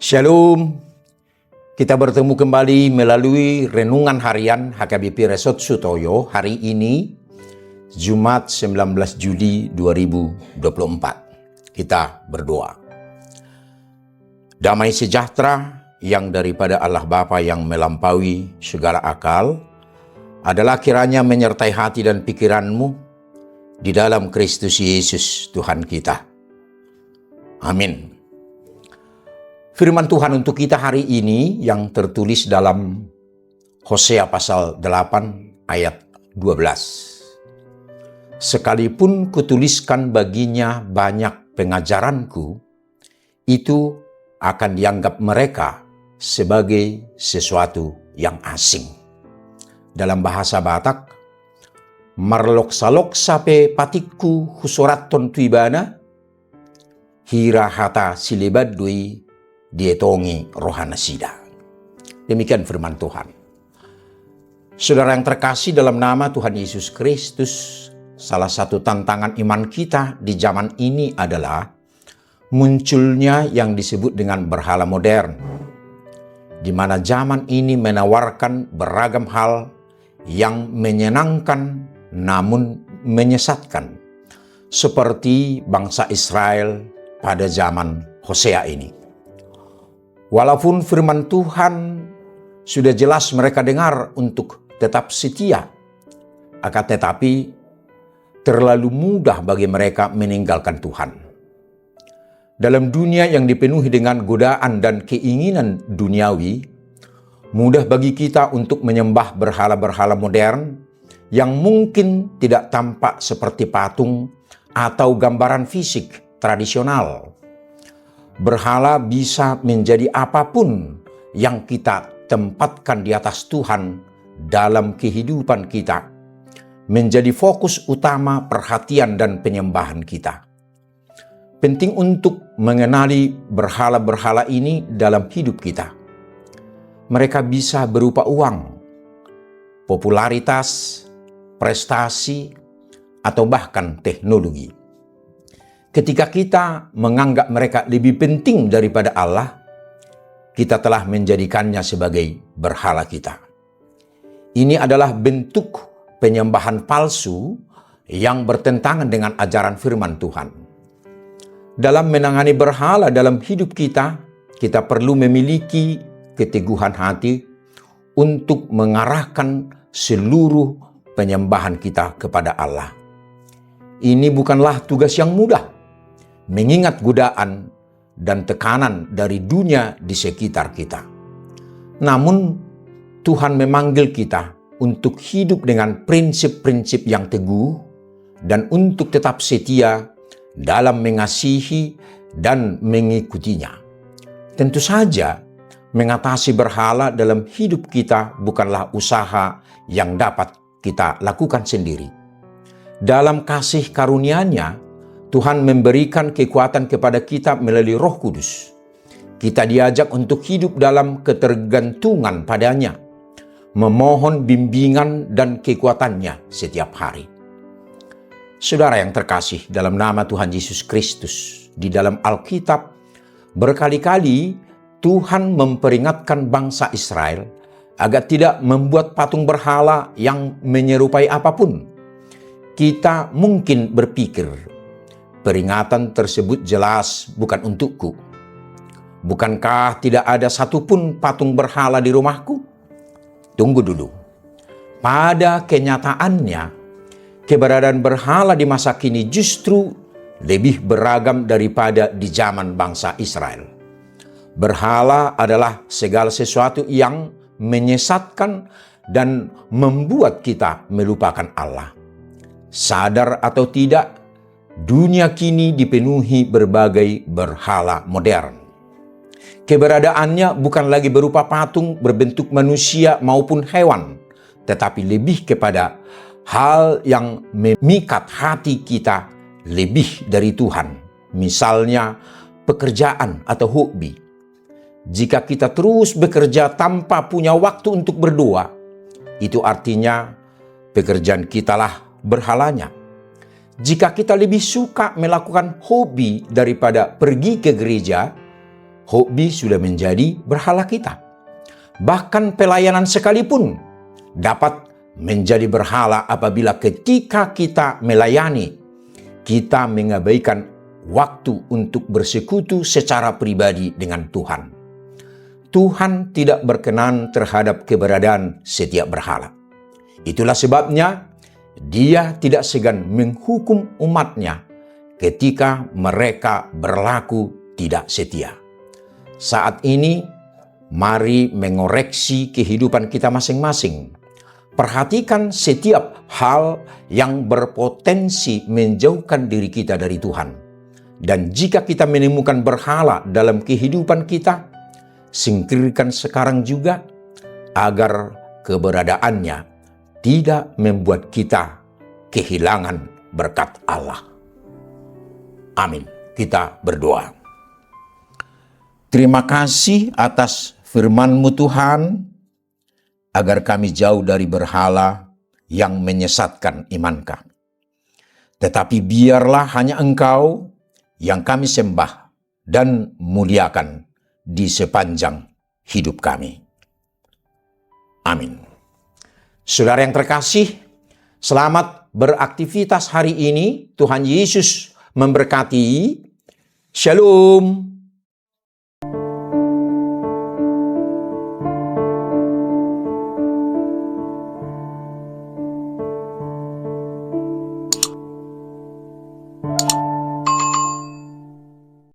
Shalom, kita bertemu kembali melalui Renungan Harian HKBP Resort Sutoyo hari ini, Jumat 19 Juli 2024. Kita berdoa. Damai sejahtera yang daripada Allah Bapa yang melampaui segala akal adalah kiranya menyertai hati dan pikiranmu di dalam Kristus Yesus Tuhan kita. Amin. Firman Tuhan untuk kita hari ini yang tertulis dalam Hosea pasal 8 ayat 12. Sekalipun kutuliskan baginya banyak pengajaranku, itu akan dianggap mereka sebagai sesuatu yang asing. Dalam bahasa Batak, marlok-salok sape patikku husoraton tuibana, hira hata silibadui dietongi rohana sida. Demikian firman Tuhan. Saudara yang terkasih, dalam nama Tuhan Yesus Kristus, salah satu tantangan iman kita di zaman ini adalah munculnya yang disebut dengan berhala modern, di mana zaman ini menawarkan beragam hal yang menyenangkan namun menyesatkan, seperti bangsa Israel pada zaman Hosea ini. Walaupun firman Tuhan sudah jelas mereka dengar untuk tetap setia, akan tetapi terlalu mudah bagi mereka meninggalkan Tuhan. Dalam dunia yang dipenuhi dengan godaan dan keinginan duniawi, mudah bagi kita untuk menyembah berhala-berhala modern yang mungkin tidak tampak seperti patung atau gambaran fisik tradisional. Berhala bisa menjadi apapun yang kita tempatkan di atas Tuhan dalam kehidupan kita, menjadi fokus utama perhatian dan penyembahan kita. Penting untuk mengenali berhala-berhala ini dalam hidup kita. Mereka bisa berupa uang, popularitas, prestasi, atau bahkan teknologi. Ketika kita menganggap mereka lebih penting daripada Allah, kita telah menjadikannya sebagai berhala kita. Ini adalah bentuk penyembahan palsu yang bertentangan dengan ajaran firman Tuhan. Dalam menangani berhala dalam hidup kita, kita perlu memiliki keteguhan hati untuk mengarahkan seluruh penyembahan kita kepada Allah. Ini bukanlah tugas yang mudah, mengingat godaan dan tekanan dari dunia di sekitar kita. Namun, Tuhan memanggil kita untuk hidup dengan prinsip-prinsip yang teguh dan untuk tetap setia dalam mengasihi dan mengikutinya. Tentu saja, mengatasi berhala dalam hidup kita bukanlah usaha yang dapat kita lakukan sendiri. Dalam kasih karunia-Nya, Tuhan memberikan kekuatan kepada kita melalui Roh Kudus. Kita diajak untuk hidup dalam ketergantungan padanya, memohon bimbingan dan kekuatannya setiap hari. Saudara yang terkasih, dalam nama Tuhan Yesus Kristus, di dalam Alkitab, berkali-kali Tuhan memperingatkan bangsa Israel agar tidak membuat patung berhala yang menyerupai apapun. Kita mungkin berpikir, peringatan tersebut jelas bukan untukku. Bukankah tidak ada satupun patung berhala di rumahku? Tunggu dulu. Pada kenyataannya, keberadaan berhala di masa kini justru lebih beragam daripada di zaman bangsa Israel. Berhala adalah segala sesuatu yang menyesatkan dan membuat kita melupakan Allah. Sadar atau tidak, dunia kini dipenuhi berbagai berhala modern. Keberadaannya bukan lagi berupa patung berbentuk manusia maupun hewan, tetapi lebih kepada hal yang memikat hati kita lebih dari Tuhan. Misalnya pekerjaan atau hobi. Jika kita terus bekerja tanpa punya waktu untuk berdoa, itu artinya pekerjaan kitalah berhalanya. Jika kita lebih suka melakukan hobi daripada pergi ke gereja, hobi sudah menjadi berhala kita. Bahkan pelayanan sekalipun dapat menjadi berhala apabila ketika kita melayani, kita mengabaikan waktu untuk bersekutu secara pribadi dengan Tuhan. Tuhan tidak berkenan terhadap keberadaan setiap berhala. Itulah sebabnya Dia tidak segan menghukum umatnya ketika mereka berlaku tidak setia. Saat ini, mari mengoreksi kehidupan kita masing-masing. Perhatikan setiap hal yang berpotensi menjauhkan diri kita dari Tuhan. Dan jika kita menemukan berhala dalam kehidupan kita, singkirkan sekarang juga agar keberadaannya tidak membuat kita kehilangan berkat Allah. Amin. Kita berdoa. Terima kasih atas firman-Mu Tuhan, agar kami jauh dari berhala yang menyesatkan iman kami. Tetapi biarlah hanya Engkau yang kami sembah dan muliakan di sepanjang hidup kami. Amin. Saudara yang terkasih, selamat beraktivitas hari ini. Tuhan Yesus memberkati. Shalom.